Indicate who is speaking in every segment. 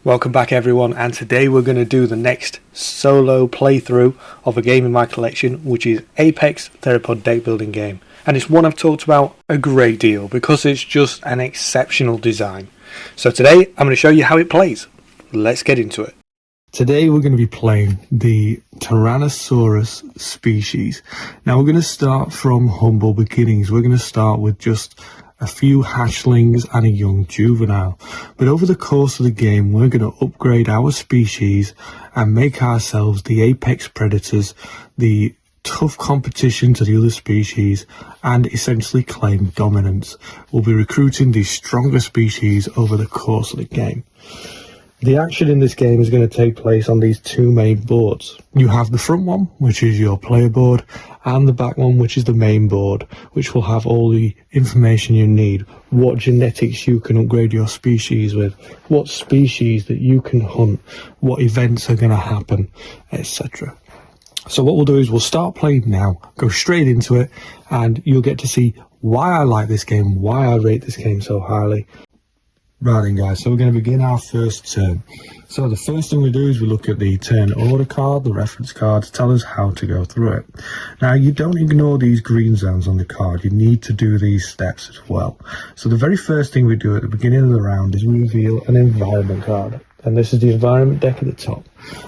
Speaker 1: Welcome back everyone, and today we're going to do the next solo playthrough of a game in my collection, which is Apex Theropod deck building game. And it's one I've talked about a great deal because it's just an exceptional design. So today I'm going to show you how it plays. Let's get into it. Today we're going to be playing the Tyrannosaurus species. Now we're going to start from humble beginnings. We're going to start with just a few hatchlings and a young juvenile. But over the course of the game, we're going to upgrade our species and make ourselves the apex predators, the tough competition to the other species, and essentially claim dominance. We'll be recruiting the stronger species over the course of the game. The action in this game is going to take place on these two main boards. You have the front one, which is your player board, and the back one, which is the main board, which will have all the information you need, what genetics you can upgrade your species with, what species that you can hunt, what events are going to happen, etc. So what we'll do is we'll start playing now, go straight into it, and you'll get to see why I like this game, why I rate this game so highly. Right then guys, so we're going to begin our first turn. So the first thing we do is we look at the turn order card, the reference card, to tell us how to go through it. Now you don't ignore these green zones on the card, you need to do these steps as well. So the very first thing we do at the beginning of the round is we reveal an environment card. And this is the environment deck at the top.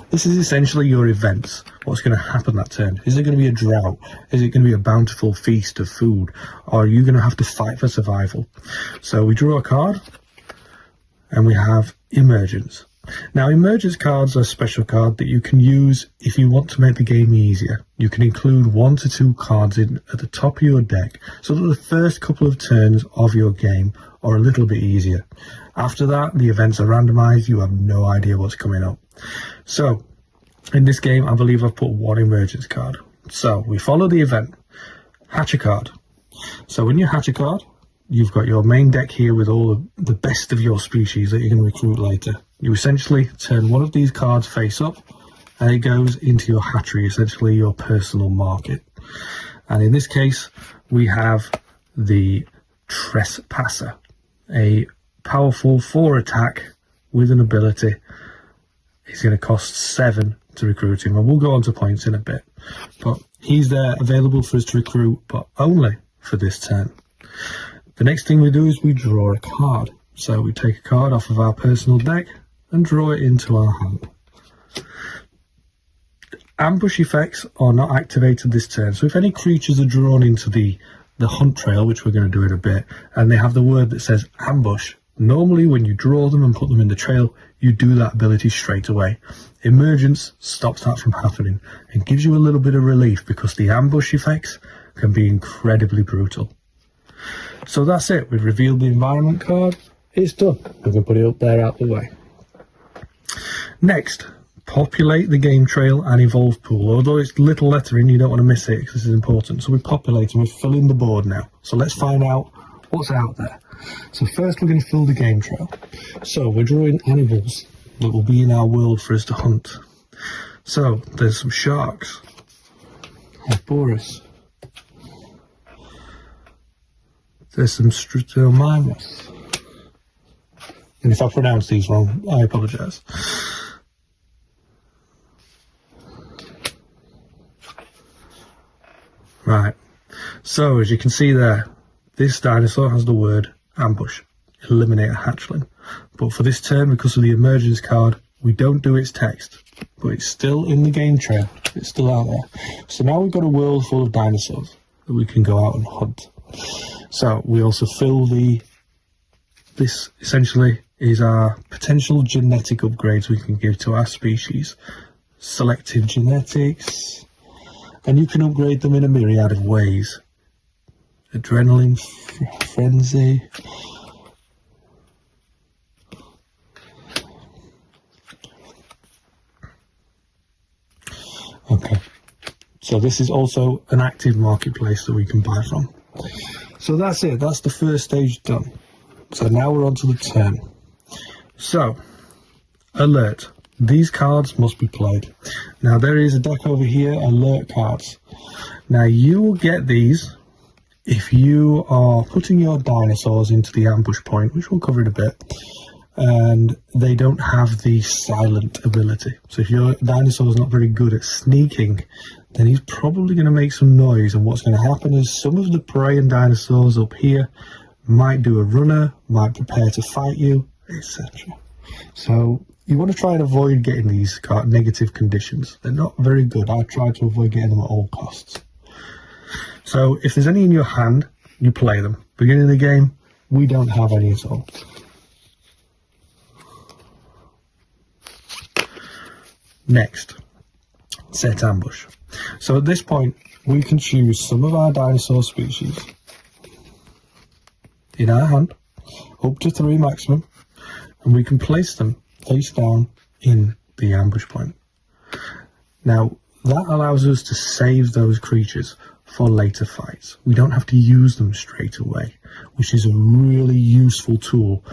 Speaker 1: This is essentially your events, what's going to happen that turn. Is it going to be a drought? Is it going to be a bountiful feast of food? Or are you going to have to fight for survival? So we draw a card. And we have emergence. Now emergence cards are a special card that you can use if you want to make the game easier. You can include 1 to 2 cards in at the top of your deck so that the first couple of turns of your game are a little bit easier. After that, the events are randomized, you have no idea what's coming up. So in this game, I believe I've put 1 emergence card. So we follow the event. Hatch a card. So when you hatch a card, you've got your main deck here with all the best of your species that you're going to recruit later. You essentially turn one of these cards face up and it goes into your hatchery, essentially your personal market. And in this case, we have the Trespasser, a powerful 4 attack with an ability. It's going to cost 7 to recruit him, and we'll go on to points in a bit. But he's there available for us to recruit, but only for this turn. The next thing we do is we draw a card. So we take a card off of our personal deck and draw it into our hand. Ambush effects are not activated this turn. So if any creatures are drawn into the hunt trail, which we're going to do in a bit, and they have the word that says ambush, normally when you draw them and put them in the trail, you do that ability straight away. Emergence stops that from happening and gives you a little bit of relief because the ambush effects can be incredibly brutal. So that's it, we've revealed the environment card, it's done. We can put it up there out the way. Next, populate the game trail and evolve pool. Although it's little lettering, you don't want to miss it because this is important. So we populate and we're filling the board now. So let's find out what's out there. So first we're going to fill the game trail. So we're drawing animals that will be in our world for us to hunt. So there's some sharks, Boris. There's some Stratomimus. And if I pronounce these wrong, I apologise. Right. So as you can see there, this dinosaur has the word ambush. Eliminate a hatchling. But for this turn, because of the emergence card, we don't do its text. But it's still in the game trail. It's still out there. So now we've got a world full of dinosaurs that we can go out and hunt. So we also fill this essentially is our potential genetic upgrades we can give to our species. Selective genetics, and you can upgrade them in a myriad of ways. Adrenaline frenzy. Okay, so this is also an active marketplace that we can buy from. So that's it, that's the first stage done. So now we're on to the turn. So, alert. These cards must be played. Now there is a deck over here, alert cards. Now you will get these if you are putting your dinosaurs into the ambush point, which we'll cover in a bit, and they don't have the silent ability. So if your dinosaur is not very good at sneaking, then he's probably going to make some noise, and what's going to happen is some of the preying dinosaurs up here might do a runner, might prepare to fight you, etc. So you want to try and avoid getting these negative conditions. They're not very good. I try to avoid getting them at all costs. So if there's any in your hand, you play them. Beginning of the game, we don't have any at all. Next, set ambush. So at this point, we can choose some of our dinosaur species in our hand, up to 3 maximum, and we can place them face down in the ambush point. Now, that allows us to save those creatures for later fights. We don't have to use them straight away, which is a really useful tool,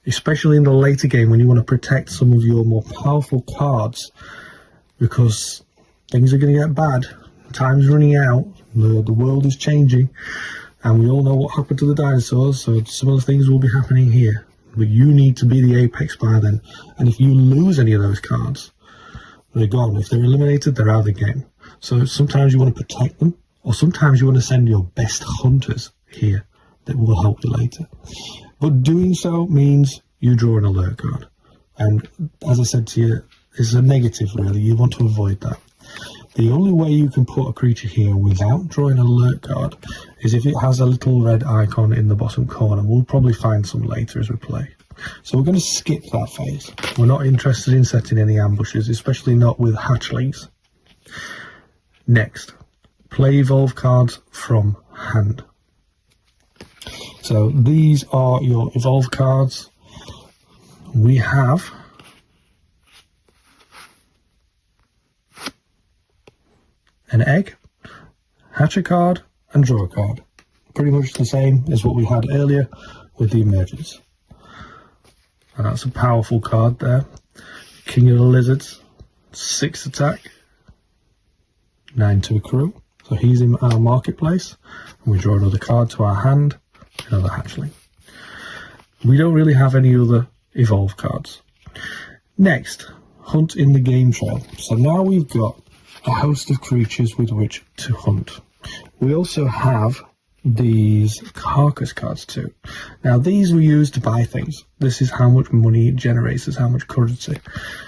Speaker 1: especially in the later game when you want to protect some of your more powerful cards, because things are going to get bad, time's running out, the world is changing, and we all know what happened to the dinosaurs, so similar things will be happening here. But you need to be the apex by then, and if you lose any of those cards, they're gone. If they're eliminated, they're out of the game. So sometimes you want to protect them, or sometimes you want to send your best hunters here that will help you later. But doing so means you draw an alert card, and as I said to you, it's a negative really. You want to avoid that. The only way you can put a creature here without drawing an alert card is if it has a little red icon in the bottom corner. We'll probably find some later as we play. So we're going to skip that phase. We're not interested in setting any ambushes, especially not with hatchlings. Next, play evolve cards from hand. So these are your evolve cards. We have an egg, hatch a card, and draw a card. Pretty much the same as what we had earlier with the emergence. And that's a powerful card there. King of the Lizards, 6 attack, 9 to accrue. So he's in our marketplace, and we draw another card to our hand, another hatchling. We don't really have any other evolve cards. Next, hunt in the game trail. So now we've got a host of creatures with which to hunt. We also have these carcass cards too. Now these we use to buy things. This is how much money it generates, is how much currency.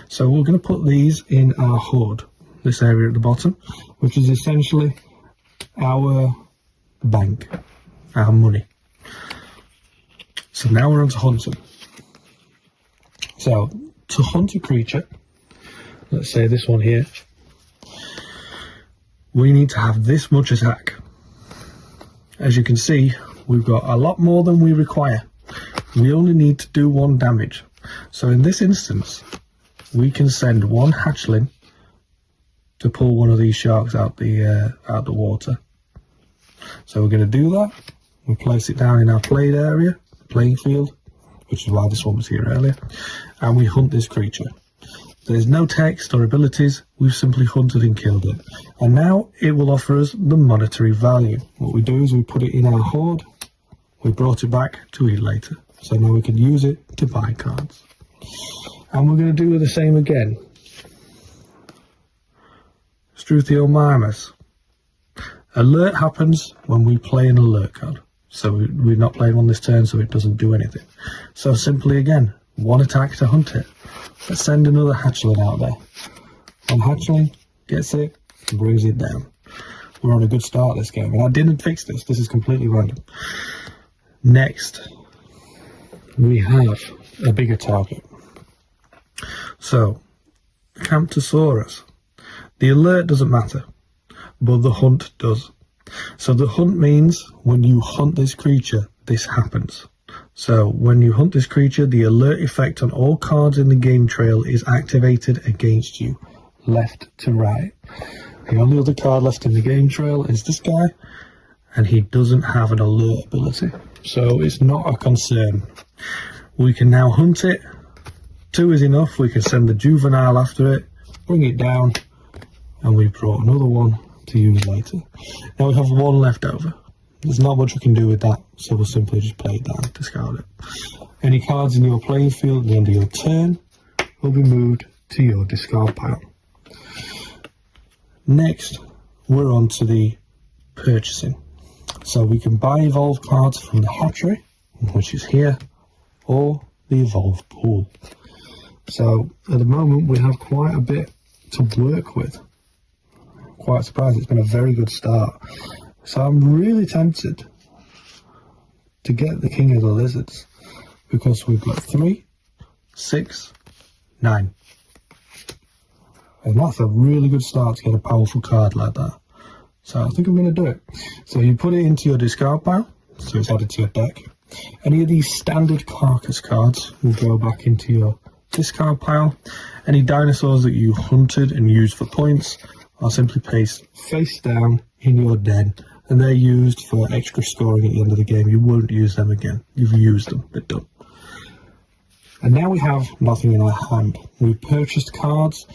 Speaker 1: So we're going to put these in our hoard, this area at the bottom, which is essentially our bank, our money. So now we're on to hunting. So to hunt a creature, let's say this one here, we need to have this much attack. As you can see, we've got a lot more than we require. We only need to do 1 damage. So in this instance, we can send 1 hatchling to pull one of these sharks out the water. So we're going to do that. We place it down in our played area, playing field, which is why this one was here earlier, and we hunt this creature. There's no text or abilities, we've simply hunted and killed it. And now it will offer us the monetary value. What we do is we put it in our hoard, we brought it back to eat later. So now we can use it to buy cards. And we're going to do the same again. Struthiomimus. Alert happens when we play an alert card. So we're not playing on this turn, so it doesn't do anything. So simply again, 1 attack to hunt it. Let's send another hatchling out there. One hatchling gets it and brings it down. We're on a good start this game, and I didn't fix this. This is completely random. Next, we have a bigger target. So, Camptosaurus. The alert doesn't matter, but the hunt does. So the hunt means when you hunt this creature, this happens. So when you hunt this creature, the alert effect on all cards in the game trail is activated against you, left to right. The only other card left in the game trail is this guy, and he doesn't have an alert ability. So it's not a concern. We can now hunt it. 2 is enough. We can send the juvenile after it, bring it down, and we've brought another one to use later. Now we have 1 left over. There's not much we can do with that, so we'll simply just play it down, discard it. Any cards in your playing field at the end of your turn will be moved to your discard pile. Next, we're on to the purchasing. So we can buy evolve cards from the hatchery, which is here, or the evolve pool. So at the moment we have quite a bit to work with. Quite surprised, it's been a very good start. So I'm really tempted to get the King of the Lizards, because we've got 3, 6, 9. And that's a really good start to get a powerful card like that. So I think I'm going to do it. So you put it into your discard pile, so it's added to your deck. Any of these standard carcass cards will go back into your discard pile. Any dinosaurs that you hunted and used for points are simply placed face down in your den, and they're used for extra scoring at the end of the game. You won't use them again. You've used them, they're done. And now we have nothing in our hand. We've purchased cards,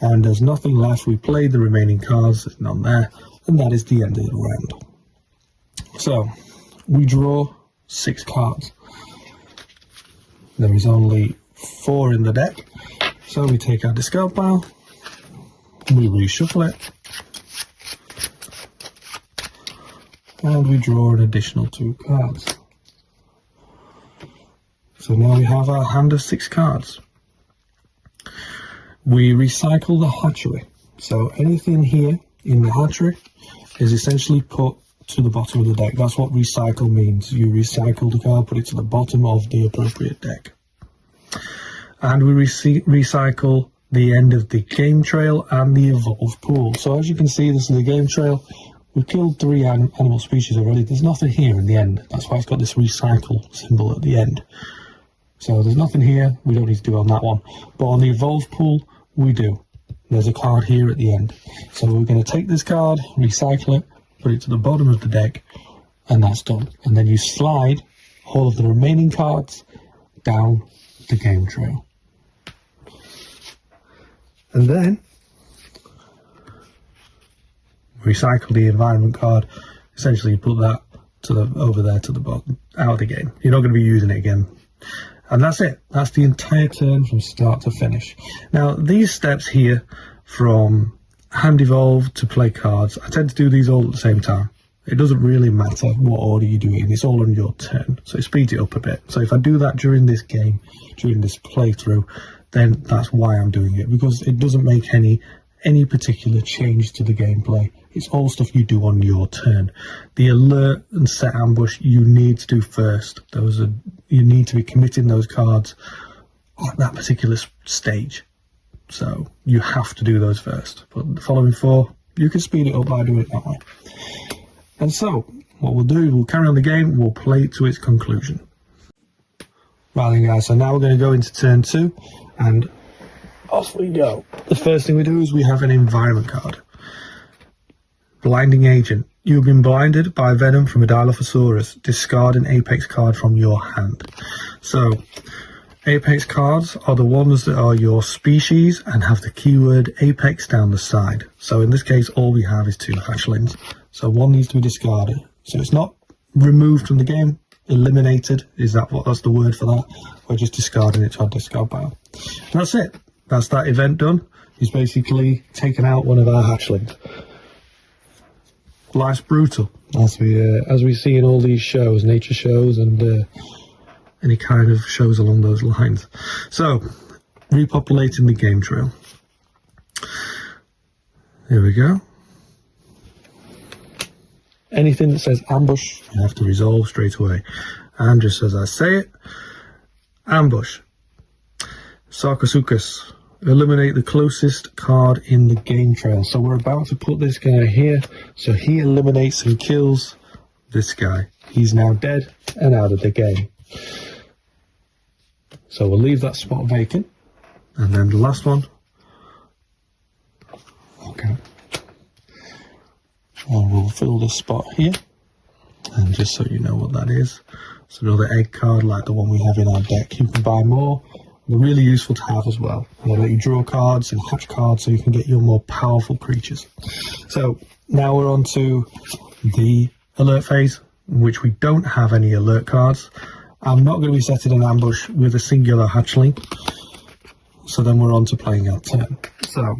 Speaker 1: and there's nothing left. We played the remaining cards, there's none there, and that is the end of the round. So we draw 6 cards. There is only 4 in the deck, so we take our discard pile, we reshuffle it, and we draw an additional 2 cards. So now we have our hand of 6 cards. We recycle the hatchery. So anything here in the hatchery is essentially put to the bottom of the deck. That's what recycle means. You recycle the card, put it to the bottom of the appropriate deck. And we recycle the end of the game trail and the evolve pool. So as you can see, this is the game trail. We've killed 3 animal species already. There's nothing here in the end. That's why it's got this recycle symbol at the end. So there's nothing here. We don't need to do on that one. But on the evolve pool, we do. There's a card here at the end. So we're going to take this card, recycle it, put it to the bottom of the deck, and that's done. And then you slide all of the remaining cards down the game trail. And then recycle the environment card. Essentially you put that to the over there to the bottom, out of the game. You're not going to be using it again. And that's it. That's the entire turn from start to finish. Now these steps here, from hand evolve to play cards, I tend to do these all at the same time. It doesn't really matter what order you do it in, it's all on your turn, so it speeds it up a bit. So if I do that during this game, during this playthrough, then that's why I'm doing it, because it doesn't make any particular change to the gameplay. It's all stuff you do on your turn. The alert and set ambush you need to do first. You need to be committing those cards at that particular stage. So you have to do those first. But the following 4, you can speed it up by doing it that way. And so what we'll do is we'll carry on the game, we'll play it to its conclusion. Right then guys, so now we're going to go into turn 2 and off we go. The first thing we do is we have an environment card. Blinding Agent. You've been blinded by venom from a Dilophosaurus. Discard an Apex card from your hand. So, Apex cards are the ones that are your species and have the keyword Apex down the side. So in this case, all we have is 2 hatchlings. So 1 needs to be discarded. So it's not removed from the game. Eliminated, that's the word for that. We're just discarding it to our discard pile. And that's it. That's that event done. He's basically taken out one of our hatchlings. Life's brutal, as we see in all these shows, nature shows and any kind of shows along those lines. So, repopulating the game trail. Here we go. Anything that says ambush, you have to resolve straight away. And just as I say it, ambush. Sarcosuchus. Eliminate the closest card in the game trail. So we're about to put this guy here. So he eliminates and kills this guy. He's now dead and out of the game. So we'll leave that spot vacant. And then the last one. Okay. And we'll fill this spot here. And just so you know what that is. It's another egg card like the one we have in our deck. You can buy more. They're really useful to have as well. They'll let you draw cards and hatch cards so you can get your more powerful creatures. So now we're on to the alert phase, in which we don't have any alert cards. I'm not going to be setting an ambush with a singular hatchling, so then we're on to playing our turn. So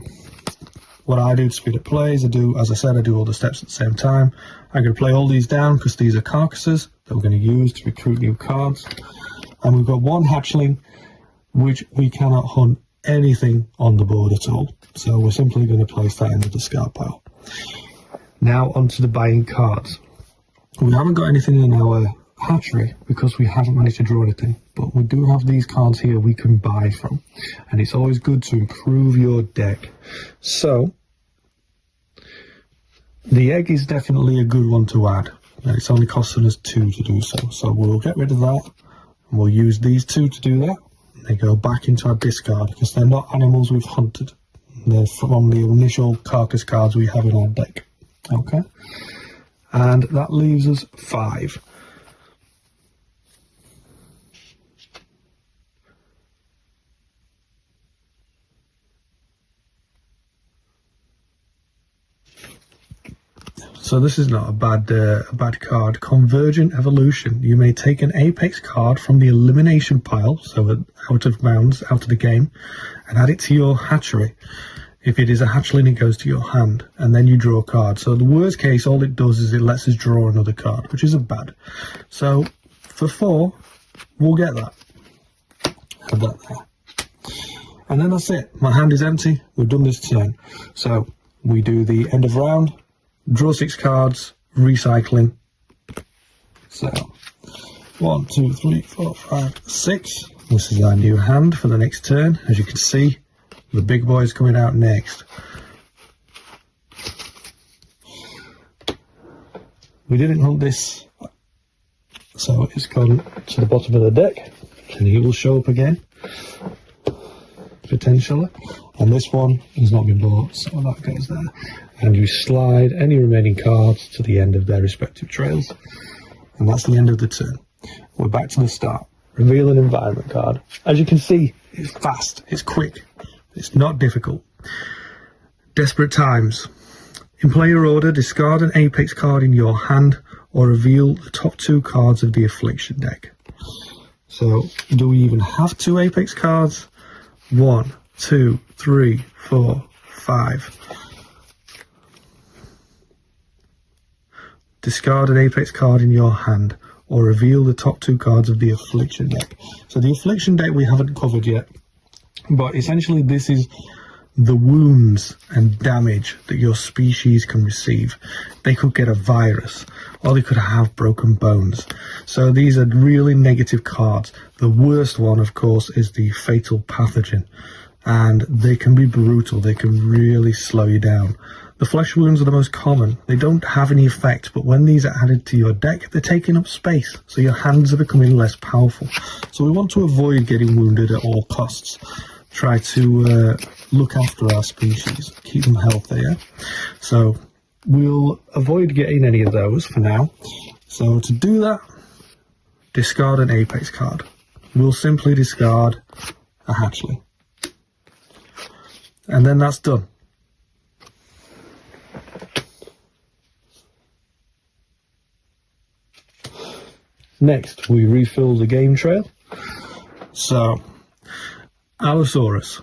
Speaker 1: what I do to speed up plays, as I said, I do all the steps at the same time. I'm going to play all these down because these are carcasses that we're going to use to recruit new cards. And we've got one hatchling, which we cannot hunt anything on the board at all. So we're simply going to place that in the discard pile. Now onto the buying cards. We haven't got anything in our hatchery because we haven't managed to draw anything, but we do have these cards here we can buy from, and it's always good to improve your deck. So the egg is definitely a good one to add, and it's only costing us 2 to do so. So we'll get rid of that, and we'll use these 2 to do that. They go back into our discard because they're not animals we've hunted. They're from the initial carcass cards we have in our deck. Okay, and that leaves us 5. So this is not a bad card. Convergent Evolution. You may take an Apex card from the elimination pile, so out of bounds, out of the game, and add it to your hatchery. If it is a hatchling, it goes to your hand, and then you draw a card. So the worst case, all it does is it lets us draw another card, which isn't bad. So for 4, we'll get that. Have that there. And then that's it. My hand is empty. We've done this turn. So we do the end of round. Draw 6 cards, recycling. So 1, 2, 3, 4, 5, 6. This is our new hand for the next turn. As you can see, the big boy is coming out next. We didn't hunt this, so it's gone to the bottom of the deck, and he will show up again, potentially. And this one has not been bought, so that goes there. And you slide any remaining cards to the end of their respective trails. And that's the end of the turn. We're back to the start. Reveal an environment card. As you can see, it's fast, it's quick, it's not difficult. Desperate times. In player order, discard an Apex card in your hand or reveal the top 2 cards of the Affliction deck. So, do we even have 2 Apex cards? 1, 2, 3, 4, 5. Discard an Apex card in your hand or reveal the top 2 cards of the Affliction deck. So the Affliction deck we haven't covered yet, but essentially this is the wounds and damage that your species can receive. They could get a virus, or they could have broken bones. So these are really negative cards. The worst one, of course, is the Fatal Pathogen, and they can be brutal. They can really slow you down. The flesh wounds are the most common. They don't have any effect, but when these are added to your deck, they're taking up space, so your hands are becoming less powerful. So we want to avoid getting wounded at all costs. Try to look after our species, keep them healthy, yeah? So we'll avoid getting any of those for now. So to do that, discard an Apex card. We'll simply discard a hatchling. And then that's done. Next, we refill the game trail. So, Allosaurus.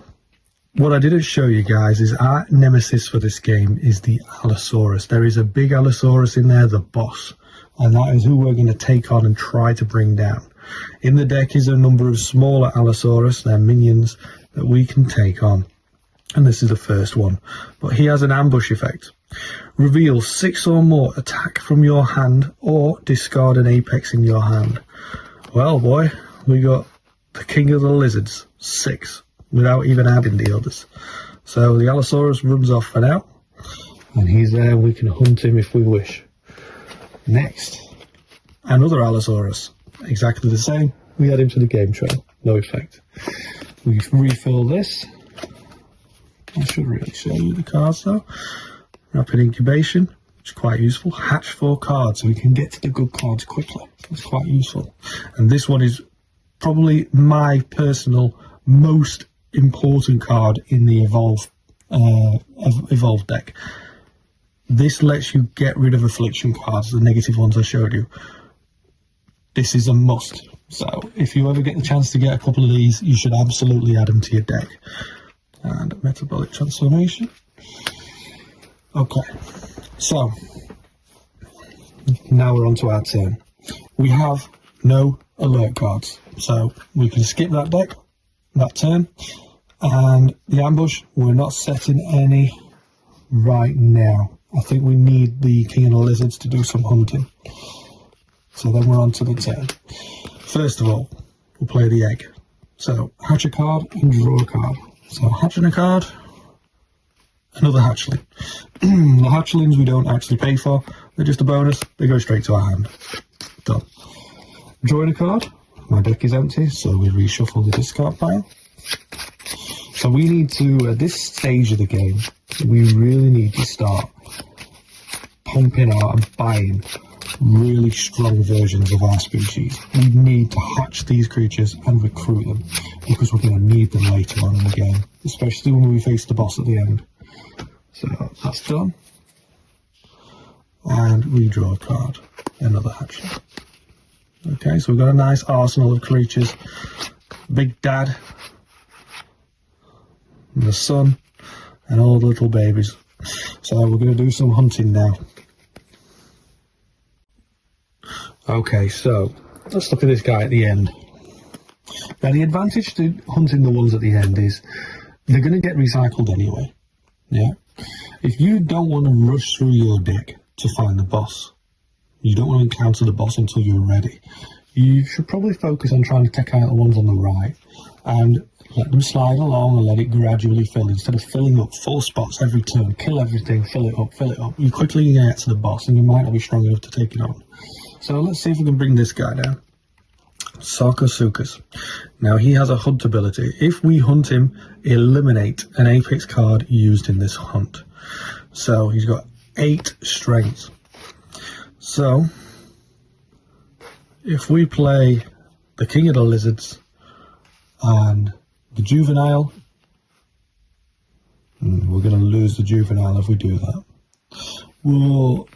Speaker 1: What I didn't show you guys is our nemesis for this game is the Allosaurus. There is a big Allosaurus in there, the boss, and that is who we're going to take on and try to bring down. In the deck is a number of smaller Allosaurus, they're minions that we can take on, and this is the first one, but he has an ambush effect. Reveal 6 or more attack from your hand or discard an Apex in your hand. Well boy, we got the king of the lizards, 6, without even adding the others. So the Allosaurus runs off for now, and he's there. We can hunt him if we wish. Next, another Allosaurus, exactly the same. We add him to the game trail, no effect. We refill this. I should really show you the cards though. Rapid incubation, which is quite useful. Hatch 4 cards, so we can get to the good cards quickly. That's quite useful. And this one is probably my personal most important card in the Evolve deck. This lets you get rid of affliction cards, the negative ones I showed you. This is a must. So if you ever get the chance to get a couple of these, you should absolutely add them to your deck. And metabolic transformation. Okay, so now we're on to our turn. We have no alert cards, so we can skip that deck, that turn. And the ambush, we're not setting any right now. I think we need the King of the Lizards to do some hunting. So then we're on to the turn. First of all, we'll play the egg. So hatch a card and draw a card. So hatching a card, another hatchling. The hatchlings we don't actually pay for, they're just a bonus, they go straight to our hand. Done. Drawing a card, my deck is empty, so we reshuffle the discard pile. So we need to, at this stage of the game, we really need to start pumping out and buying really strong versions of our species. We need to hatch these creatures and recruit them, because we're going to need them later on in the game, especially when we face the boss at the end. So that's done. And redraw a card, another hatchling. Okay, so we've got a nice arsenal of creatures. Big Dad, and the son, and all the little babies. So we're going to do some hunting now. Okay, so let's look at this guy at the end. Now the advantage to hunting the ones at the end is they're going to get recycled anyway. Yeah. If you don't want to rush through your deck to find the boss, you don't want to encounter the boss until you're ready, you should probably focus on trying to take out the ones on the right and let them slide along and let it gradually fill. Instead of filling up 4 spots every turn, kill everything, fill it up, you quickly get to the boss and you might not be strong enough to take it on. So let's see if we can bring this guy down. Sarcosuchus. Now he has a hunt ability. If we hunt him, eliminate an apex card used in this hunt. So he's got 8 strength. So if we play the King of the Lizards and the Juvenile, we're going to lose the Juvenile if we do that. We'll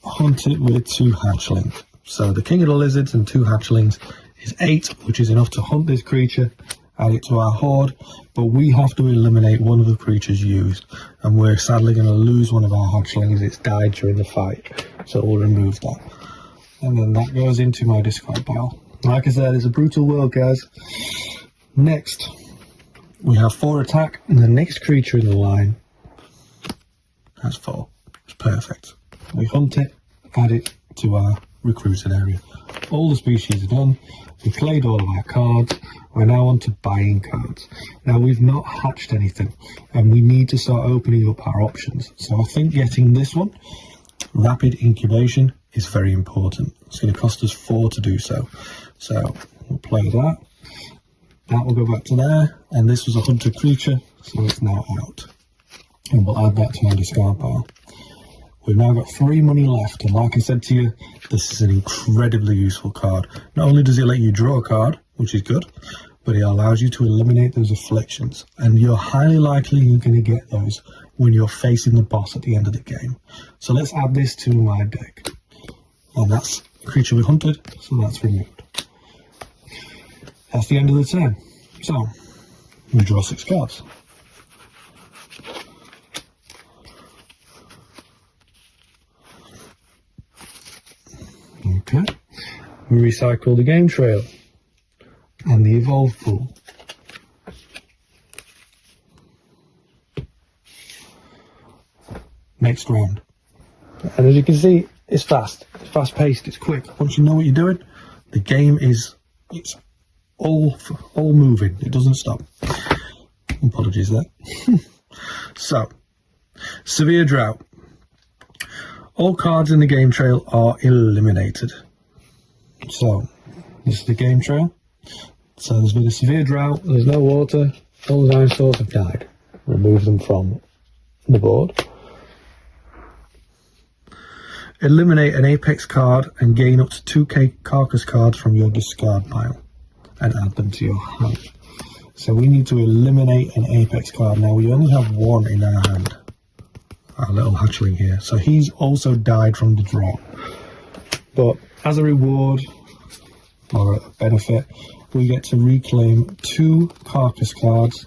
Speaker 1: hunt it with 2 hatchlings. So the King of the Lizards and 2 hatchlings is 8, which is enough to hunt this creature, add it to our horde, but we have to eliminate one of the creatures used, and we're sadly going to lose one of our hatchlings. It's died during the fight, so we'll remove that. And then that goes into my discard pile. Like I said, it's a brutal world, guys. Next, we have 4 attack, and the next creature in the line has 4. It's perfect. We hunt it, add it to our recruited area. All the species are done. We've played all of our cards. We're now on to buying cards. Now we've not hatched anything, and we need to start opening up our options. So I think getting this one, rapid incubation, is very important. It's going to cost us 4 to do so. So we'll play that. That will go back to there, and this was a hunted creature, so it's now out. And we'll add that to our discard pile. We've now got 3 money left, and like I said to you, this is an incredibly useful card. Not only does it let you draw a card, which is good, but it allows you to eliminate those afflictions, and you're highly likely you're going to get those when you're facing the boss at the end of the game. So let's add this to my deck, and that's a creature we hunted, so that's removed. That's the end of the turn. So we draw 6 cards. Okay, we recycle the game trail and the evolve pool. Next round. And as you can see, it's fast. It's fast paced, it's quick. Once you know what you're doing, the game is, it's all moving. It doesn't stop. Apologies there. So, severe drought. All cards in the game trail are eliminated. So, this is the game trail. So there's been a severe drought, there's no water, all the dinosaurs have died. Remove them from the board. Eliminate an apex card and gain up to 2 carcass cards from your discard pile and add them to your hand. So we need to eliminate an apex card. Now we only have 1 in our hand. our little hatchling here. So he's also died from the draw. But as a reward, or a benefit, we get to reclaim 2 carcass cards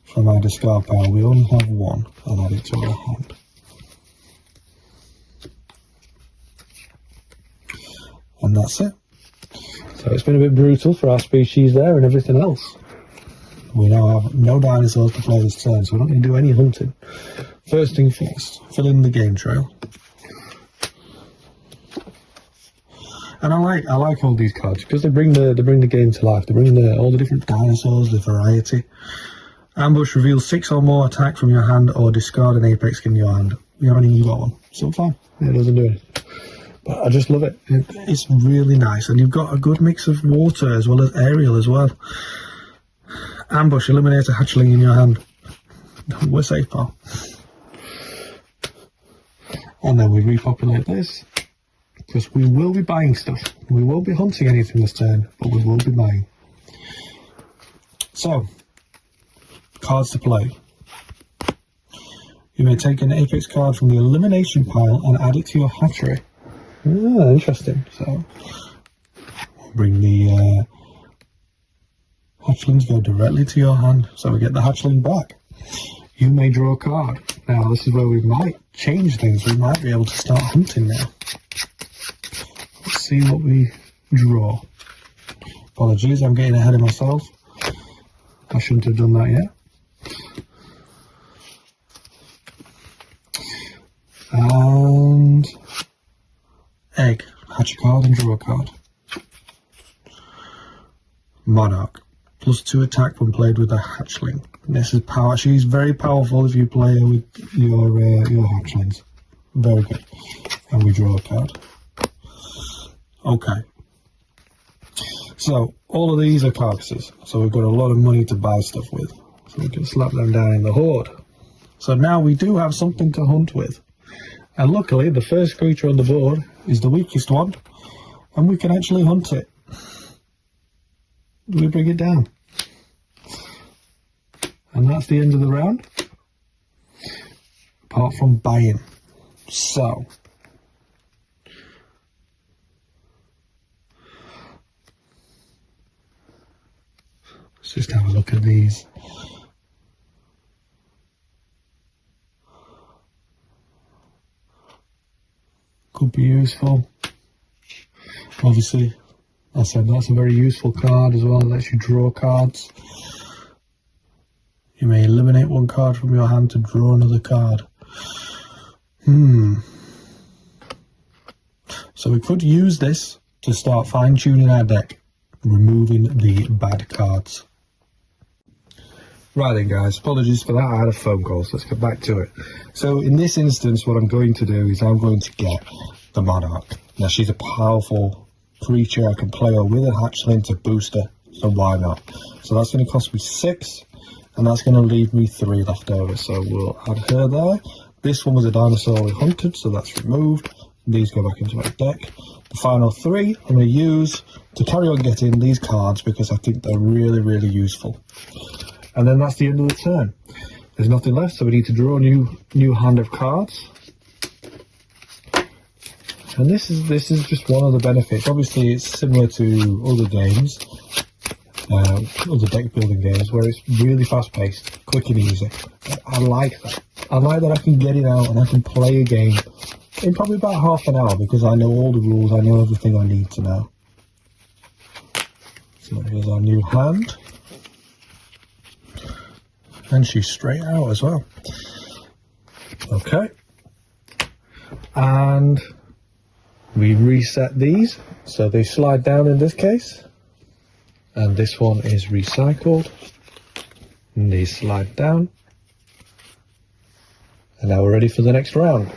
Speaker 1: from our discard pile. We only have 1 and add it to our hand. And that's it. So it's been a bit brutal for our species there and everything else. We now have no dinosaurs to play this turn, so we don't need to do any hunting. First thing first, fill in the game trail. And I like all these cards because they bring the game to life. They bring all the different dinosaurs, the variety. Ambush reveals 6 or more attack from your hand, or discard an apex in your hand. We haven't even got one, so fine. It doesn't do anything. But I just love it. It's really nice, and you've got a good mix of water as well as aerial as well. Ambush, eliminate a hatchling in your hand. We're safe, pal. And then we repopulate this, because we will be buying stuff. We won't be hunting anything this turn, but we will be buying. So, cards to play. You may take an apex card from the elimination pile and add it to your hatchery. Ah, interesting. So, we'll bring the hatchlings go directly to your hand, so we get the hatchling back. You may draw a card. Now, this is where we might change things. We might be able to start hunting now. Let's see what we draw. Apologies, I'm getting ahead of myself. I shouldn't have done that yet. And egg. Hatch a card and draw a card. Monarch. +2 attack when played with a hatchling. This is power. She's very powerful if you play her with your hatchlings. Very good. And we draw a card. Okay. So all of these are carcasses. So we've got a lot of money to buy stuff with. So we can slap them down in the hoard. So now we do have something to hunt with. And luckily the first creature on the board is the weakest one. And we can actually hunt it. Do we bring it down? And that's the end of the round. Apart from buying. So. Let's just have a look at these. Could be useful. Obviously, I said that's a very useful card as well. It lets you draw cards. You may eliminate 1 card from your hand to draw another card. So we could use this to start fine-tuning our deck, removing the bad cards. Right then guys, apologies for that, I had a phone call, so let's get back to it. So in this instance, what I'm going to do is I'm going to get the Monarch. Now she's a powerful creature, I can play her with a hatchling to boost her, so why not? So that's going to cost me 6. And that's going to leave me 3 left over, so we'll add her there. This one was a dinosaur we hunted, so that's removed. These go back into my deck. The final 3 I'm going to use to carry on getting these cards because I think they're really, really useful. And then that's the end of the turn. There's nothing left, so we need to draw a new hand of cards. And this is just one of the benefits. Obviously, it's similar to other games. Other deck building games where it's really fast paced, quick and easy. I like that. I like that I can get it out and I can play a game in probably about half an hour because I know all the rules, I know everything I need to know. So here's our new hand. And she's straight out as well. Okay. And we reset these so they slide down in this case. And this one is recycled. And these slide down. And now we're ready for the next round.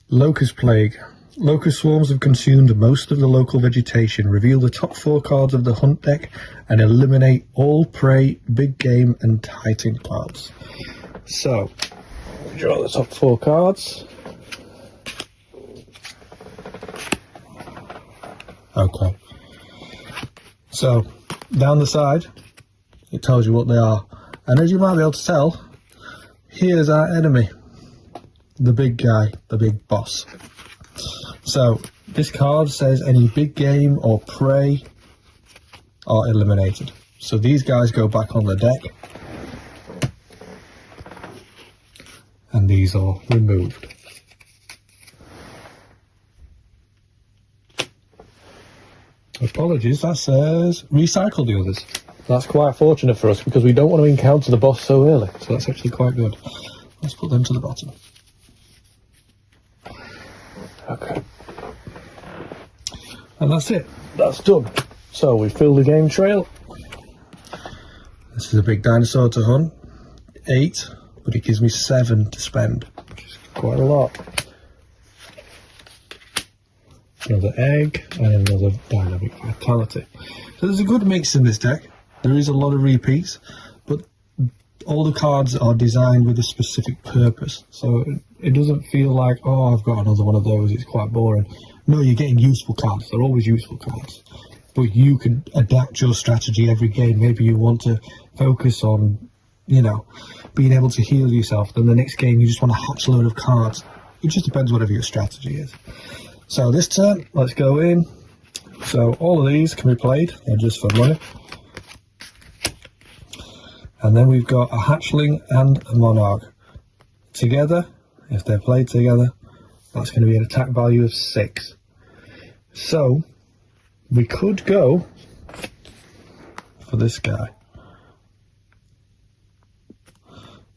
Speaker 1: Locust Plague. Locust swarms have consumed most of the local vegetation. Reveal the top 4 cards of the hunt deck and eliminate all prey, big game and titan cards. So, draw the top 4 cards. Okay, so down the side it tells you what they are. And as you might be able to tell, here's our enemy. The big guy, the big boss. So, this card says any big game or prey are eliminated. So these guys go back on the deck. And these are removed. Apologies, that says recycle the others. That's quite fortunate for us because we don't want to encounter the boss so early. So that's actually quite good. Let's put them to the bottom. Okay. And that's it. That's done. So we filled the game trail. This is a big dinosaur to hunt. 8, but it gives me 7 to spend, which is quite a lot. Another egg and another dynamic vitality. So there's a good mix in this deck. There is a lot of repeats, but all the cards are designed with a specific purpose. So it doesn't feel like, oh, I've got another one of those, it's quite boring. No, you're getting useful cards. They're always useful cards. But you can adapt your strategy every game. Maybe you want to focus on, you know, being able to heal yourself. Then the next game you just want to hatch a load of cards. It just depends whatever your strategy is. So this turn, let's go in. So all of these can be played, they're just for money. And then we've got a hatchling and a monarch. Together, if they're played together, that's going to be an attack value of 6. So, we could go for this guy.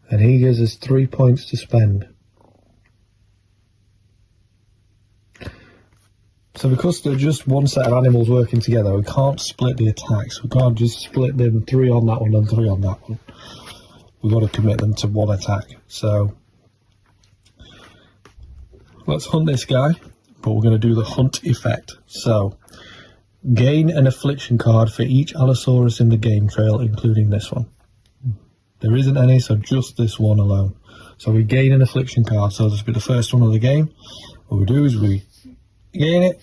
Speaker 1: And he gives us 3 points to spend. So because they're just one set of animals working together, we can't split the attacks. We can't just split them 3 on that one and 3 on that one. We've got to commit them to one attack. So let's hunt this guy, but we're going to do the hunt effect. So gain an affliction card for each Allosaurus in the game trail, including this one. There isn't any, so just this one alone. So we gain an affliction card, so this will be the first one of the game. What we do is we gain it,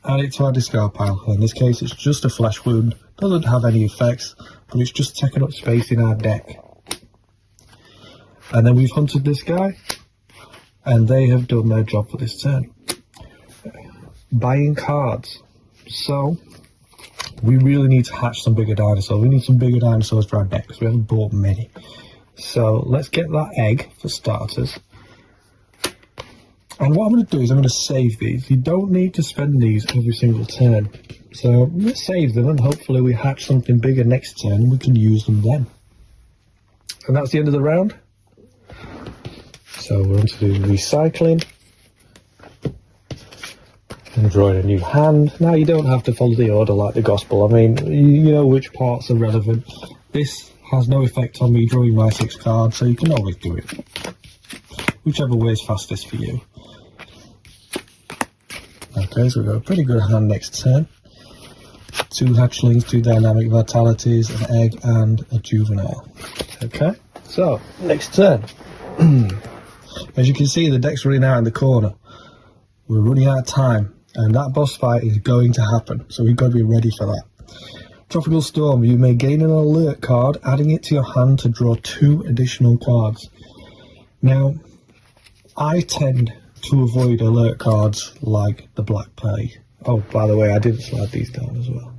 Speaker 1: add it to our discard pile. In this case it's just a flesh wound, doesn't have any effects, but it's just taking up space in our deck. And then we've hunted this guy, and they have done their job for this turn. Buying cards. So we really need to hatch some bigger dinosaurs. We need some bigger dinosaurs for our deck because we haven't bought many. So let's get that egg for starters. And what I'm going to do is I'm going to save these. You don't need to spend these every single turn. So let's save them and hopefully we hatch something bigger next turn and we can use them then. And that's the end of the round. So we're on to do recycling. And drawing a new hand. Now you don't have to follow the order like the gospel. I mean, you know which parts are relevant. This has no effect on me drawing my 6 cards, so you can always do it. Whichever way is fastest for you. Okay, so we've got a pretty good hand next turn. 2 hatchlings, 2 dynamic vitalities, an egg and a juvenile. Okay, so next turn. As you can see, the deck's running out in the corner. We're running out of time, and that boss fight is going to happen, so we've got to be ready for that. Tropical Storm, you may gain an alert card, adding it to your hand to draw 2 additional cards. Now, I tend to avoid alert cards like the Black Plague. Oh, by the way, I didn't slide these down as well.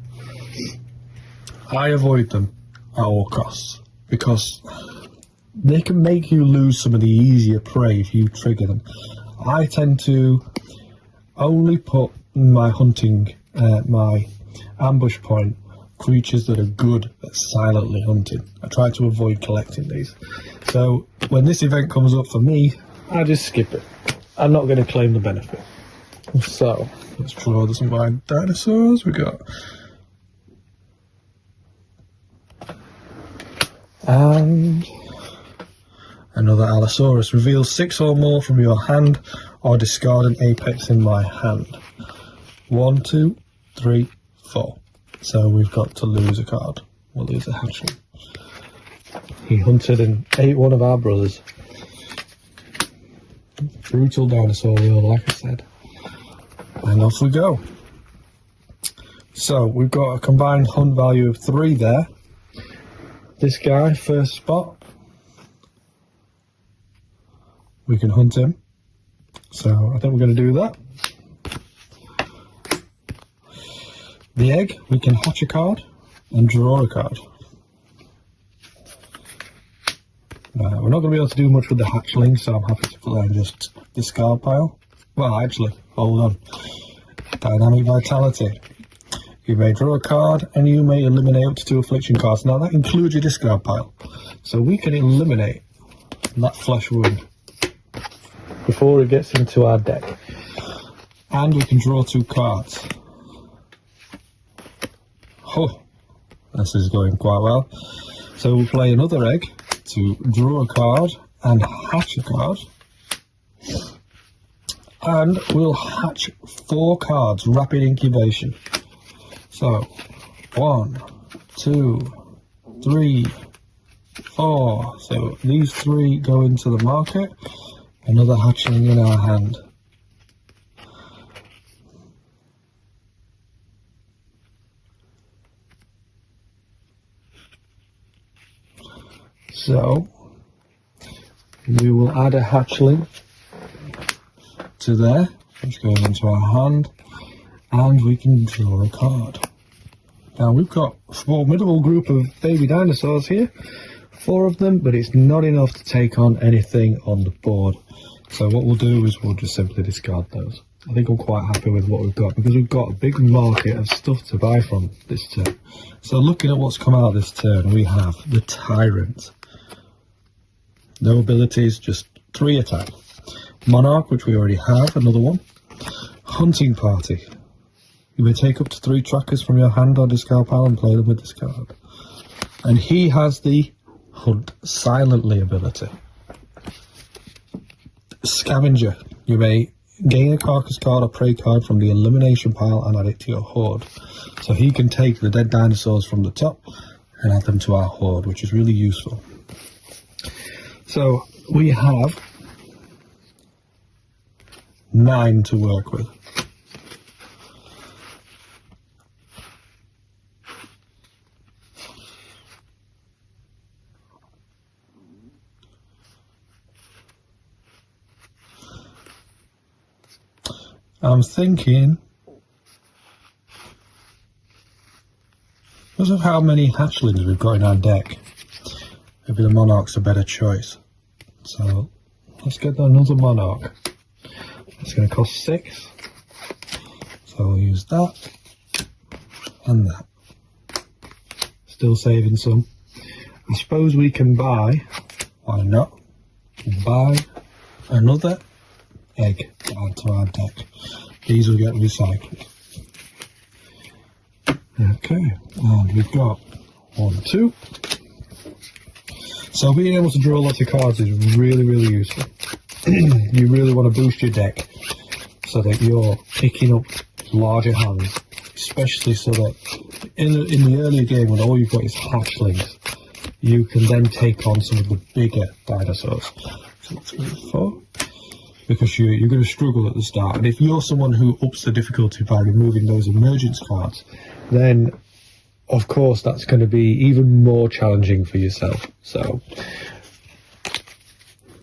Speaker 1: I avoid them at all costs because they can make you lose some of the easier prey if you trigger them. I tend to only put my hunting, my ambush point, creatures that are good at silently hunting. I try to avoid collecting these. So when this event comes up for me, I just skip it. I'm not going to claim the benefit. So let's draw some of my dinosaurs. We got and another Allosaurus. Reveal 6 or more from your hand or discard an apex in my hand. 1, 2, 3, 4. So we've got to lose a card. We'll lose a hatchling. He hunted and ate one of our brothers. Brutal dinosaur wheel, like I said. And off we go. So we've got a combined hunt value of 3 there. this guy first spot, we can hunt him. So I think we're going to do that. The egg, we can hatch a card and draw a card. We're not going to be able to do much with the hatchling, so I'm happy to play and just discard pile. Well, actually, hold on. Dynamic Vitality. You may draw a card and you may eliminate up to 2 affliction cards. Now that includes your discard pile. So we can eliminate that flesh wound before it gets into our deck. And we can draw 2 cards. Oh, this is going quite well. So we'll play another egg to draw a card and hatch a card. And we'll hatch 4 cards, rapid incubation. So 1, 2, 3, 4. So these 3 go into the market. Another hatchling in our hand. So we will add a hatchling to there, which goes into our hand, and we can draw a card. Now we've got a formidable group of baby dinosaurs here, 4 of them, but it's not enough to take on anything on the board. So what we'll do is we'll just simply discard those. I think I'm quite happy with what we've got, because we've got a big market of stuff to buy from this turn. So looking at what's come out this turn, we have the Tyrant. No abilities, just 3 attack. Monarch, which we already have, another one. Hunting Party. You may take up to 3 trackers from your hand or discard pile and play them with this card. And he has the Hunt Silently ability. Scavenger. You may gain a carcass card or prey card from the elimination pile and add it to your horde. So he can take the dead dinosaurs from the top and add them to our horde, which is really useful. So we have 9 to work with. I'm thinking, because of how many hatchlings we've got in our deck, maybe the Monarch's a better choice. So let's get another Monarch. It's going to cost 6. So we'll use that and that. Still saving some. I suppose we can buy, why not, buy another egg to add to our deck. These will get recycled. Okay, and we've got 1, 2. So being able to draw lots of cards is really, really useful. You really want to boost your deck so that you're picking up larger hands, especially so that in the earlier game when all you've got is hatchlings, you can then take on some of the bigger dinosaurs. So 3, 4. Because you're going to struggle at the start, and if you're someone who ups the difficulty by removing those emergence cards, then of course that's going to be even more challenging for yourself. So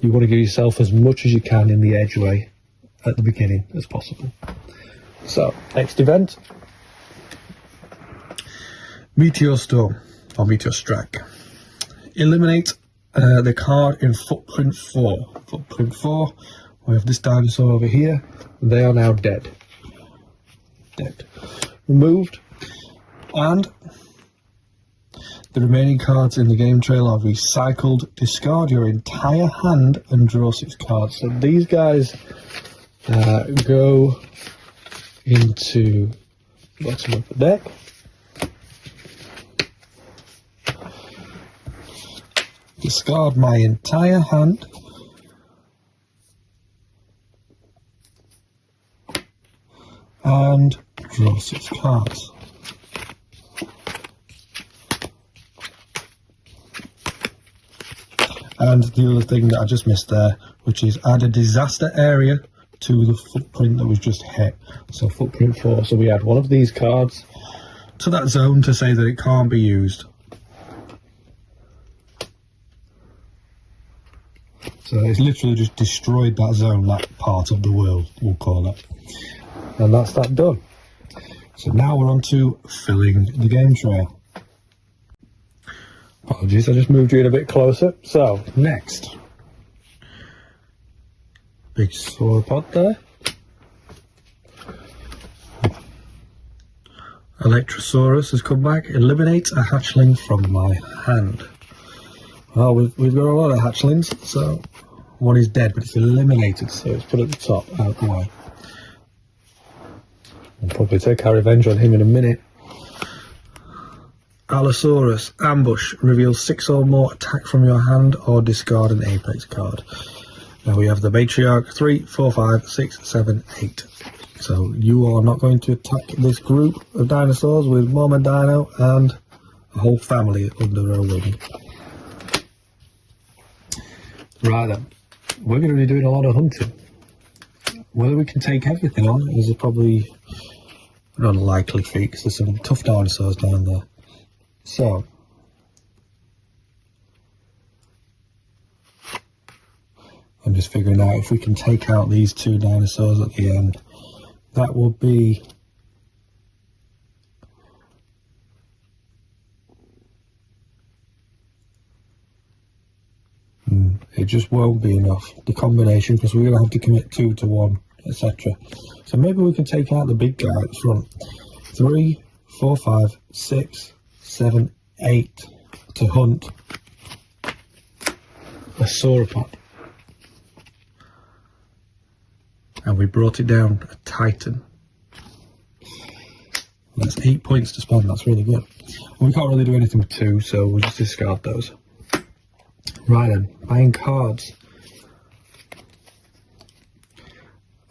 Speaker 1: you want to give yourself as much as you can in the edgeway at the beginning as possible. So next event, Meteor Storm or Meteor Strike. Eliminate the card in footprint 4. Footprint 4. We have this dinosaur over here. They are now dead. Dead. Removed. And the remaining cards in the game trail are recycled. Discard your entire hand and draw 6 cards. So these guys go into the bottom of the deck. Discard my entire hand. And draw 6 cards. And the other thing that I just missed there, which is add a disaster area to the footprint that was just hit. So footprint 4. So we add one of these cards to that zone to say that it can't be used. So it's literally just destroyed that zone, that part of the world, we'll call it. And that's that done. So now we're on to filling the game trail. Apologies, I just moved you in a bit closer. So, next. Big sauropod there. Electrosaurus has come back. Eliminate a hatchling from my hand. Well, we've got a lot of hatchlings, so one is dead, but it's eliminated, so it's put at the top, out of the way. We'll probably take our revenge on him in a minute. Allosaurus, ambush, reveal 6 or more attack from your hand or discard an Apex card. Now we have the matriarch 3, 4, 5, 6, 7, 8. So you are not going to attack this group of dinosaurs with Mom and Dino and a whole family under her wing. Right then, we're going to be doing a lot of hunting. Whether we can take everything on is probably an unlikely feat because there's some tough dinosaurs down there. So, I'm just figuring out if we can take out these 2 dinosaurs at the end. That will be it just won't be enough, the combination, because we're going to have to commit 2 to 1, etc. So maybe we can take out the big guy at the front. 3, 4, 5, 6, 7, 8 to hunt a sauropod. And we brought it down a titan. That's 8 points to spend, that's really good. We can't really do anything with 2, so we'll just discard those. Right then, buying cards.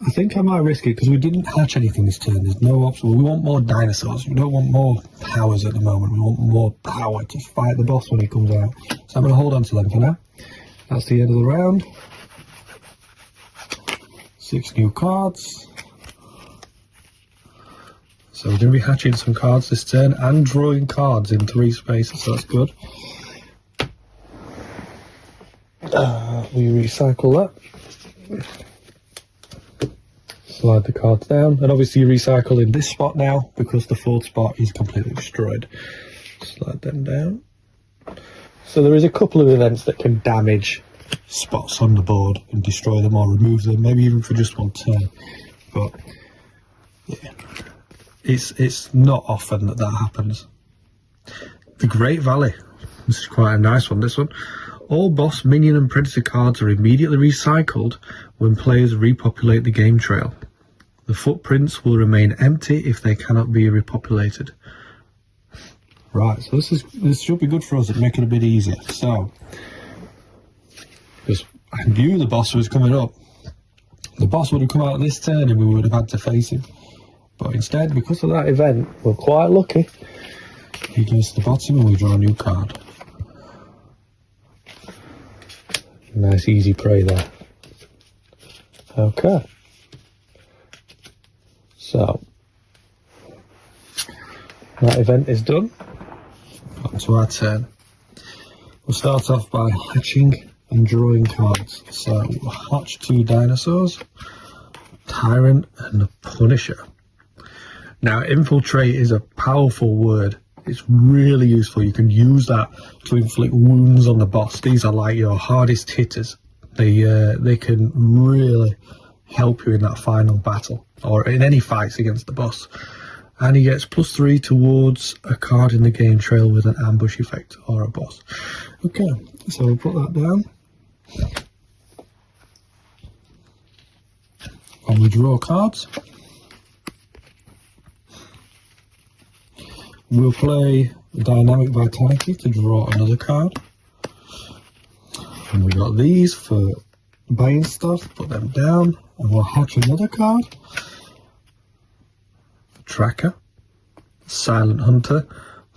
Speaker 1: I think I might risk it because we didn't hatch anything this turn. There's no option. We want more dinosaurs. We don't want more powers at the moment. We want more power to fight the boss when he comes out. So I'm going to hold on to them for now. That's the end of the round. 6 new cards. So we're going to be hatching some cards this turn and drawing cards in 3 spaces, so that's good. We recycle that. Slide the cards down, and obviously you recycle in this spot now because the 4th spot is completely destroyed. Slide them down. So there is a couple of events that can damage spots on the board and destroy them or remove them, maybe even for just 1 turn. But yeah, it's not often that happens. The Great Valley. This is quite a nice one, this one. All boss, minion and predator cards are immediately recycled when players repopulate the game trail. The footprints will remain empty if they cannot be repopulated. Right, so this should be good for us at making it a bit easier. So, because I knew the boss was coming up. The boss would have come out this turn and we would have had to face him. But instead, because of that event, we're quite lucky. He goes to the bottom and we draw a new card. Nice easy prey there. Okay. So, that event is done. On to our turn. We'll start off by hatching and drawing cards. So, we'll hatch 2 dinosaurs, Tyrant and the Punisher. Now, infiltrate is a powerful word. It's really useful. You can use that to inflict wounds on the boss. These are like your hardest hitters. They can really help you in that final battle or in any fights against the boss. And he gets +3 towards a card in the game trail with an ambush effect or a boss. Okay, so we'll put that down. And we draw cards. We'll play Dynamic Vitality to draw another card. And we got these for buying stuff, put them down, and we'll hatch another card. Tracker, Silent Hunter,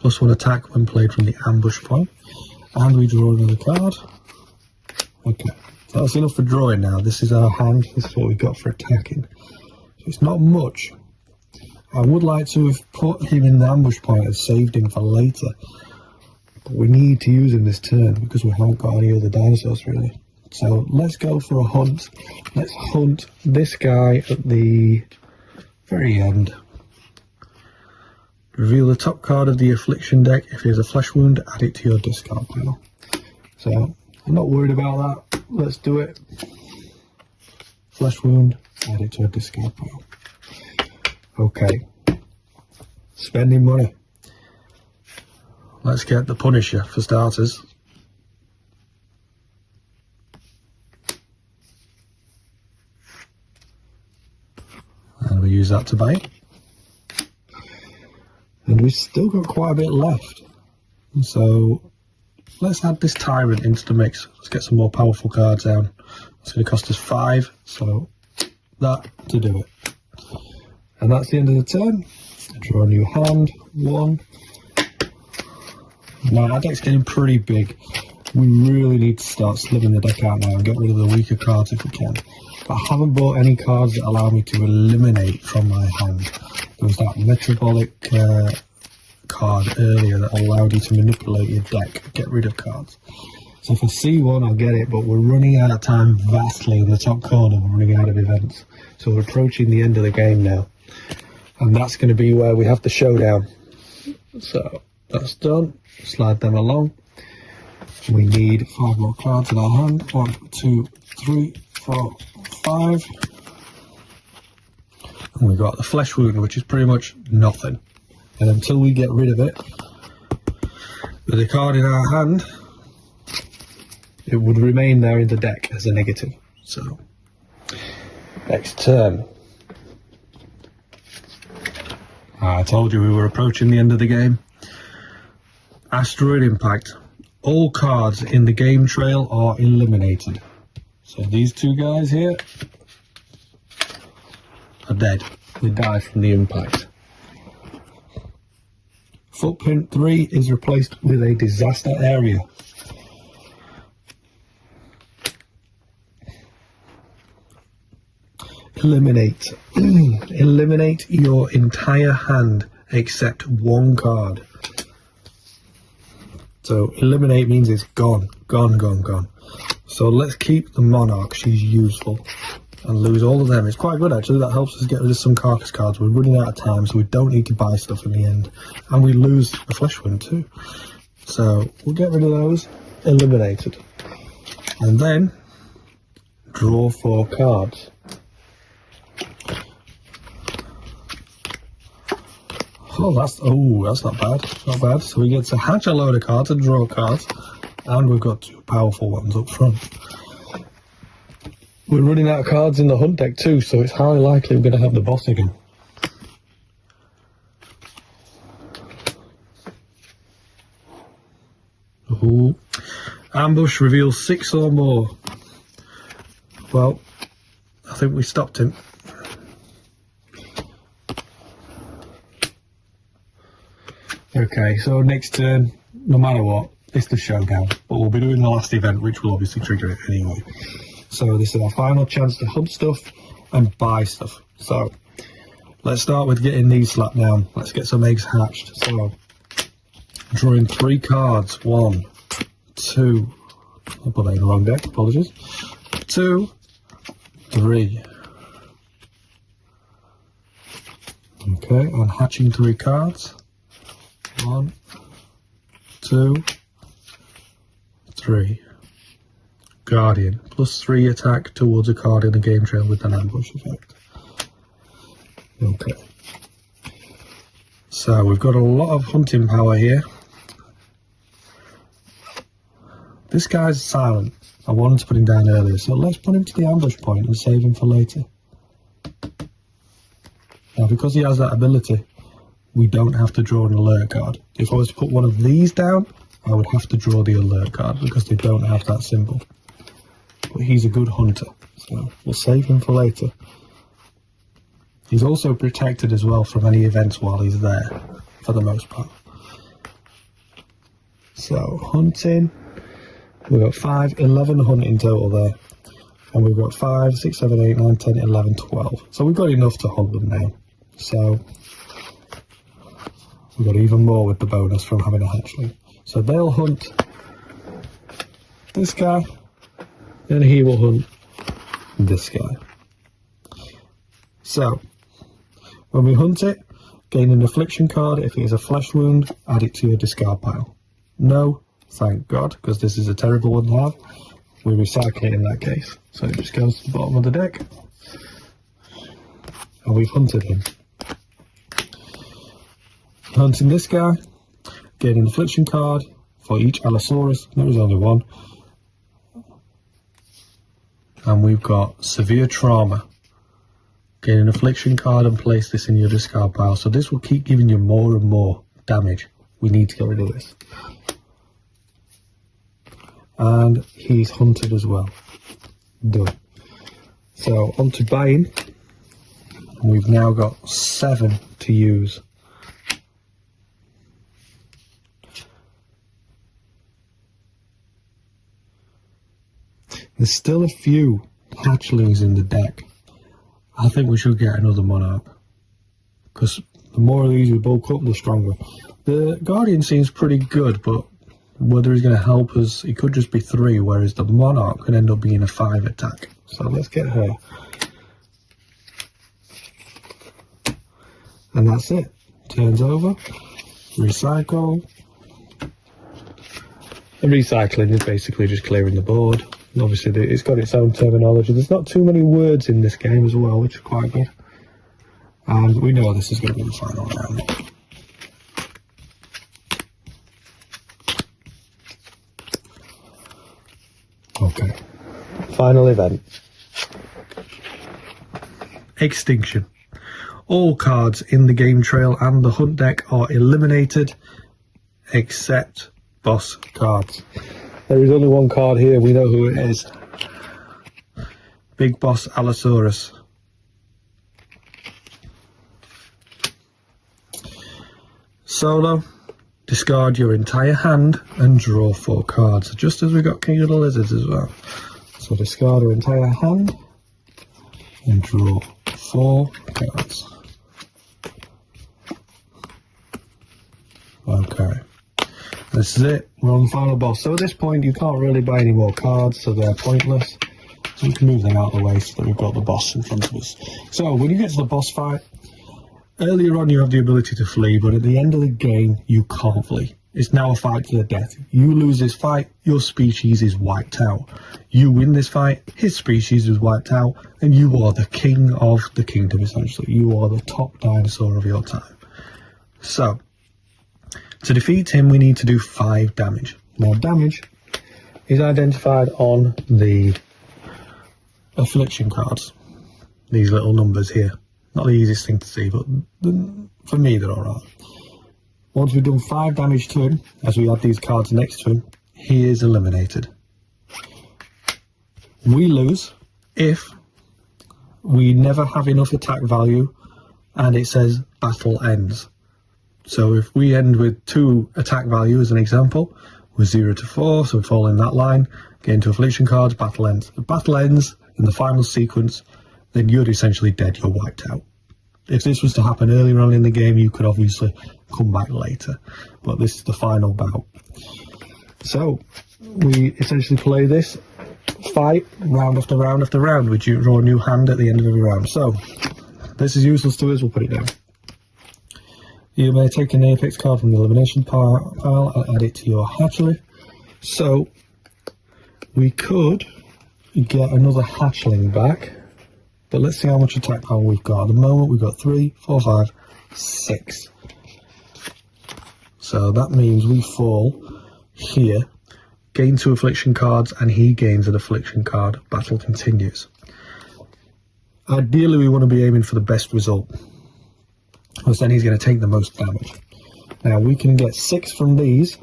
Speaker 1: +1 attack when played from the ambush point. And we draw another card. Okay, so that's enough for drawing now. This is our hand, this is what we got for attacking. So it's not much. I would like to have put him in the ambush point and saved him for later. But we need to use him this turn because we haven't got any other dinosaurs really. So let's go for a hunt. Let's hunt this guy at the very end. Reveal the top card of the affliction deck. If he has a flesh wound, add it to your discard pile. So I'm not worried about that. Let's do it. Flesh wound, add it to a discard pile. Okay. Spending money. Let's get the Punisher for starters. And we use that to buy it. And we've still got quite a bit left. So let's add this Tyrant into the mix. Let's get some more powerful cards down. It's going to cost us 5, so that to do it. And that's the end of the turn. Draw a new hand. 1. Now our deck's getting pretty big. We really need to start slimming the deck out now and get rid of the weaker cards if we can. But I haven't bought any cards that allow me to eliminate from my hand. There was that metabolic card earlier that allowed you to manipulate your deck, get rid of cards. So if I see one, I'll get it, but we're running out of time vastly in the top corner. We're running out of events. So we're approaching the end of the game now. And that's going to be where we have the showdown. So that's done. Slide them along. We need 5 more cards in our hand. 1, 2, 3, 4, 5. And we've got the flesh wound, which is pretty much nothing. And until we get rid of it, with a card in our hand, it would remain there in the deck as a negative. So, next turn. I told you we were approaching the end of the game. Asteroid Impact. All cards in the game trail are eliminated. So these 2 guys here are dead. They die from the impact. Footprint 3 is replaced with a disaster area. Eliminate. Eliminate your entire hand except 1 card. So eliminate means it's gone. Gone, gone, gone. So let's keep the Monarch. She's useful. And lose all of them. It's quite good actually. That helps us get rid of some carcass cards. We're running out of time, so we don't need to buy stuff in the end. And we lose a flesh wound too. So we'll get rid of those. Eliminated. And then draw 4 cards. Oh, that's not bad. Not bad. So we get to hatch a load of cards and draw cards. And we've got 2 powerful ones up front. We're running out of cards in the hunt deck too, so it's highly likely we're going to have the boss again. Ooh. Ambush reveals 6 or more. Well, I think we stopped him. Okay, so next turn, no matter what, it's the showdown. But we'll be doing the last event, which will obviously trigger it anyway. So this is our final chance to hunt stuff and buy stuff. So let's start with getting these slapped down. Let's get some eggs hatched. So drawing 3 cards. 1, 2. I put that in the wrong deck. Apologies. 2, 3. Okay, and hatching 3 cards. 1, 2, 3. Guardian, +3 attack towards a card in the game trail with an ambush effect. Okay. So we've got a lot of hunting power here. This guy's silent. I wanted to put him down earlier, so let's put him to the ambush point and save him for later. Now because he has that ability, we don't have to draw an alert card. If I was to put one of these down, I would have to draw the alert card because they don't have that symbol. But he's a good hunter, so we'll save him for later. He's also protected as well from any events while he's there, for the most part. So, hunting, we've got 11 hunting total there. And we've got 5, 6, 7, 8, 9, 10, 11, 12. So we've got enough to hunt them now. So, we've got even more with the bonus from having a hatchling. So they'll hunt this guy, then he will hunt this guy. So, when we hunt it, gain an affliction card. If it is a flesh wound, add it to your discard pile. No, thank God, because this is a terrible one to have. We recycle it in that case. So it just goes to the bottom of the deck. And we've hunted him. Hunting this guy, gain an affliction card for each Allosaurus. There was only one. And we've got severe trauma. Gain an affliction card and place this in your discard pile. So this will keep giving you more and more damage. We need to get rid of this. And he's hunted as well. Done. So on to buying. We've now got 7 to use. There's still a few hatchlings in the deck. I think we should get another monarch, because the more of these we bulk up, the stronger. The Guardian seems pretty good, but whether he's going to help us, he could just be 3, whereas the monarch could end up being a 5 attack. So let's get her. And that's it. Turns over, recycle. The recycling is basically just clearing the board. And obviously it's got its own terminology. There's not too many words in this game as well, which is quite good. And we know this is going to be the final round. Okay. Final event. Extinction. All cards in the game trail and the hunt deck are eliminated, except boss cards. There is only one card here, we know who it is. Big Boss Allosaurus. Solo, discard your entire hand and draw 4 cards, just as we got King of the Lizards as well. So discard your entire hand and draw 4 cards. Okay. This is it, we're on the final boss. So at this point you can't really buy any more cards, so they're pointless. So we can move them out of the way so that we've got the boss in front of us. So when you get to the boss fight, earlier on you have the ability to flee, but at the end of the game you can't flee. It's now a fight to the death. You lose this fight, your species is wiped out. You win this fight, his species is wiped out, and you are the king of the kingdom essentially. You are the top dinosaur of your time. So, to defeat him, we need to do 5 damage. Now, damage is identified on the affliction cards. These little numbers here. Not the easiest thing to see, but for me, they're alright. Once we've done 5 damage to him, as we add these cards next to him, he is eliminated. We lose if we never have enough attack value and it says battle ends. So if we end with 2 attack value as an example, with 0 to 4, so we fall in that line, get into affliction cards, battle ends. If battle ends in the final sequence, then you're essentially dead, you're wiped out. If this was to happen earlier on in the game, you could obviously come back later, but this is the final bout. So we essentially play this fight round after round after round. We draw a new hand at the end of every round. So this is useless to us, we'll put it down. You may take an Apex card from the elimination pile and add it to your hatchery. So we could get another hatchling back, but let's see how much attack power we've got. At the moment we've got 3, 4, 5, 6. So that means we fall here, gain 2 affliction cards, and he gains an affliction card. Battle continues. Ideally we want to be aiming for the best result, because then he's going to take the most damage. Now we can get 6 from these,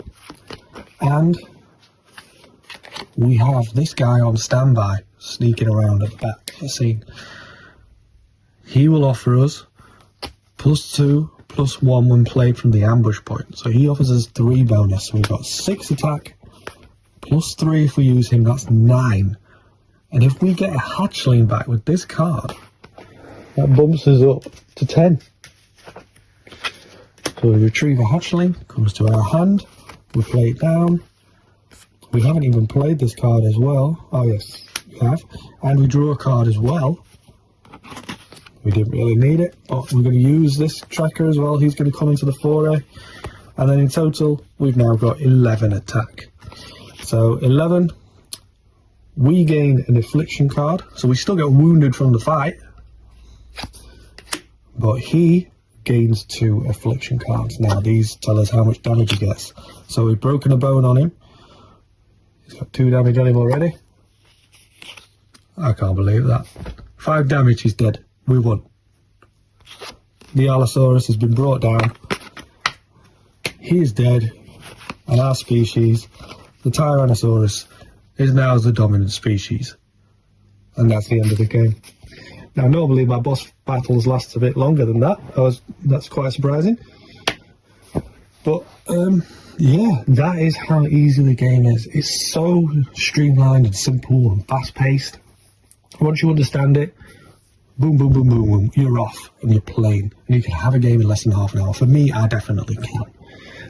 Speaker 1: and we have this guy on standby, sneaking around at the back of the scene. He will offer us +2, +1 when played from the ambush point. So he offers us 3 bonus. So we've got 6 attack, +3 if we use him, that's 9. And if we get a hatchling back with this card, that bumps us up to 10. So we retrieve a hatchling, comes to our hand, we play it down. We haven't even played this card as well. Oh yes, have. And we drew a card as well. We didn't really need it, but we're going to use this tracker as well. He's going to come into the foray. And then in total, we've now got 11 attack. So 11, we gain an affliction card. So we still get wounded from the fight. But he gains 2 affliction cards. Now these tell us how much damage he gets. So we've broken a bone on him. He's got 2 damage on him already. I can't believe that. 5 damage, he's dead. We won. The Allosaurus has been brought down. He is dead. And our species, the Tyrannosaurus, is now the dominant species. And that's the end of the game. Now normally my boss battles last a bit longer than that. That's quite surprising. But yeah, that is how easy the game is. It's so streamlined and simple and fast paced. Once you understand it, boom, boom, boom, boom, boom, you're off and you're playing. And you can have a game in less than half an hour. For me, I definitely can.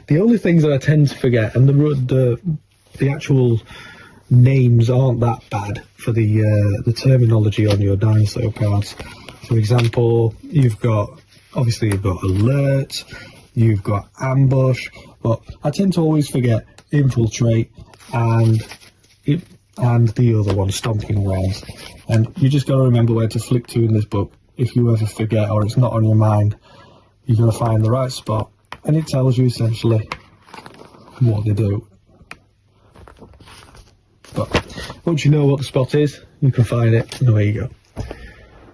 Speaker 1: The only things that I tend to forget, and the actual names aren't that bad for the terminology on your dinosaur cards. For example, you've got alert, you've got ambush, but I tend to always forget infiltrate and the other one, stomping grounds. And you just got to remember where to flick to in this book. If you ever forget or it's not on your mind, you're going to find the right spot, and it tells you essentially what they do. But once you know what the spot is, you can find it, and away you go.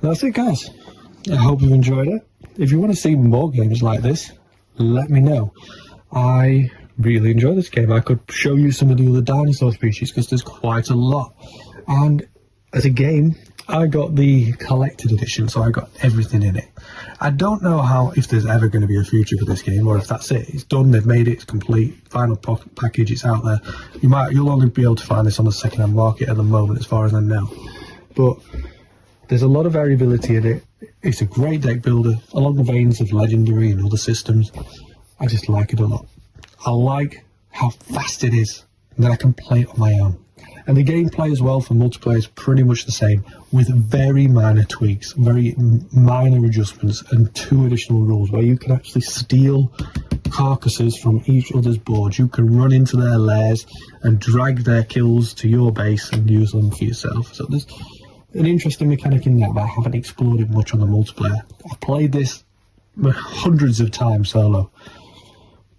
Speaker 1: That's it, guys. I hope you've enjoyed it. If you want to see more games like this, let me know. I really enjoy this game. I could show you some of the other dinosaur species because there's quite a lot. And as a game, I got the collected edition, so I got everything in it. I don't know if there's ever going to be a future for this game, or if that's it. It's done, they've made it, it's complete, final package, it's out there. You'll only be able to find this on the second-hand market at the moment, as far as I know. But there's a lot of variability in it. It's a great deck builder, along the veins of Legendary and other systems. I just like it a lot. I like how fast it is, and that I can play it on my own. And the gameplay as well for multiplayer is pretty much the same, with very minor tweaks, very minor adjustments, and 2 additional rules where you can actually steal carcasses from each other's board. You can run into their lairs and drag their kills to your base and use them for yourself. So there's an interesting mechanic in that, but I haven't explored it much on the multiplayer. I've played this hundreds of times solo,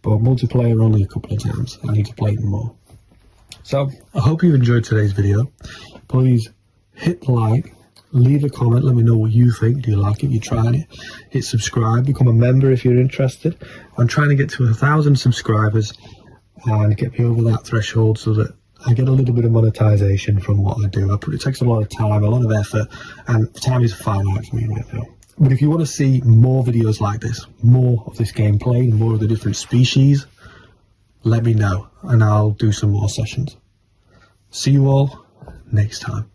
Speaker 1: but multiplayer only a couple of times. I need to play it more. So, I hope you've enjoyed today's video. Please hit like, leave a comment, let me know what you think. Do you like it? You tried it? Hit subscribe, become a member if you're interested. I'm trying to get to 1,000 subscribers and get me over that threshold so that I get a little bit of monetization from what I do. It takes a lot of time, a lot of effort, and time is finite for me right now. But if you want to see more videos like this, more of this gameplay, more of the different species, let me know and I'll do some more sessions. See you all next time.